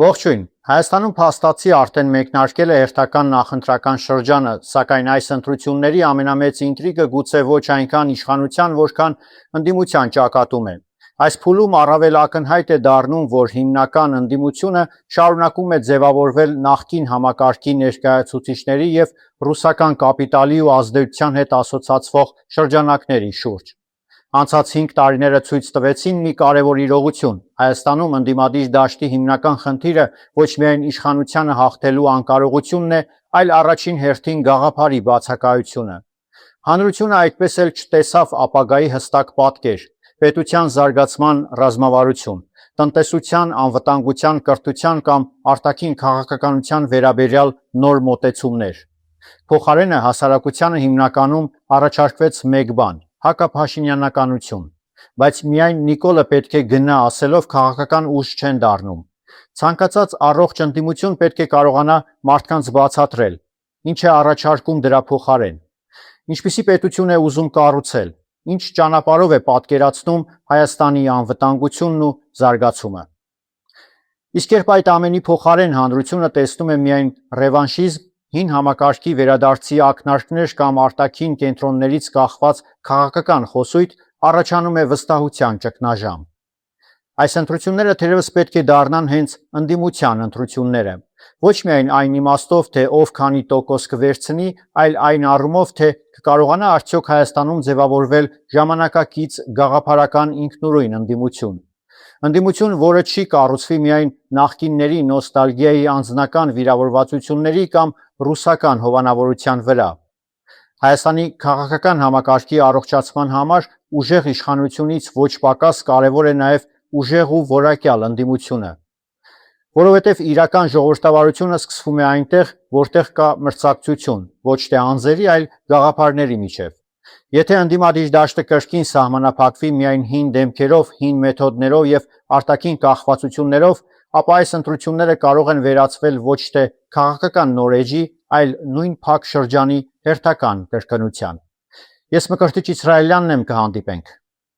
Ողջույն, Հայաստանում փաստացի արդեն մեկնարկել է հերթական նախընտրական շրջանը, սակայն այս ընտրությունների ամենամեծ ինտրիգը գուցե ոչ այնքան իշխանության, որքան ընդդիմության ճակատում է։ Այս փուլում առավել ակնհայտ է դառնում, որ հիմնական ընդդիմությունը շարունակում է ձևավորվել նախկին համակարգի ներկայացուցիչների և ռուսական կապիտալի ու ազդեցության հետ ասոցացվող շրջանակների շուրջ։ Անցած 5 տարիները ցույց տվեցին մի կարևոր իրողություն. Հայաստանում ընդդիմադիր դաշտի հիմնական խնդիրը ոչ միայն իշխանությանը հաղթելու անկարողությունն է, այլ առաջին հերթին գաղափարի բացակայությունը։ Հանրությունը այդպես էլ չտեսավ ապագայի հստակ պատկեր, պետության զարգացման ռազմավարություն, տնտեսության, անվտանգության, կրթության կամ արտաքին քաղաքականության վերաբերյալ նոր մոտեցումներ։ Փոխարենը հասարակությանը հիմնականում առաջարկվեց մեկ բան՝ հակափաշինյանականություն, բայց միայն Նիկոլը պետք է գնա ասելով քաղաքական ուժ չեն դառնում։ Ցանկացած առողջ ընդդիմություն պետք է կարողանա մարդկանց բացատրել, ինչ է առաջարկում դրա փոխարեն, ինչպիսի պետություն է ուզում կառուցել, ինչ ճանապարհով է պատկերացնում Հայաստանի անվտանգությունն ու զարգացումը։ Իսկ երբ այդ ամենի փոխարեն հանրությունը տեսնում է միայն ռևանշիզմ, հին համակարգի վերադարձի ակնարկներ կամ արտաքին կենտրոններից կախված քաղաքական խոսույթ, առաջանում է վստահության ճգնաժամ։ Այս ընտրությունները թերևս պետք է դառնան հենց ընդդիմության ընտրությունները, ոչ միայն այն իմաստով, թե ով քանի տոկոս կվերցնի, այլ այն առումով, թե կկարողանա արդյոք Հայաստանում ձևավորվել ժամանակակից գաղափարական ինքնուրույն ընդդիմություն։ Ընդդիմություն, որը չի կառուցվի միայն նախկինների նոստալգիայի անձնական վիրավորվածությունների կամ ռուսական հովանավորության վրա։ Հայաստանի քաղաքական համակարգի առողջացման համար ուժեղ իշխանությունից ոչ պակաս կարևոր է նաև ուժեղ ու որակյալ ընդդիմությունը, որովհետև իրական ժողովրդավարությունը սկսվում է այնտեղ, որտեղ կա մրցակցություն, ոչ թե անձերի, այլ գաղափարների միջև։ Եթե ընդդիմադիր դաշտը կրկին սահմանափակվի միայն հին դեմքերով, հին մեթոդներով և արտաքին կախվածություններով, ապա այս ընտրությունները կարող են վերածվել ոչ թե քաղաքական նոր էջի, այլ նույն փակ շրջանի հերթական կրկնության։ Ես Մկրտիչ Իսրայելյանն եմ, կհանդիպենք։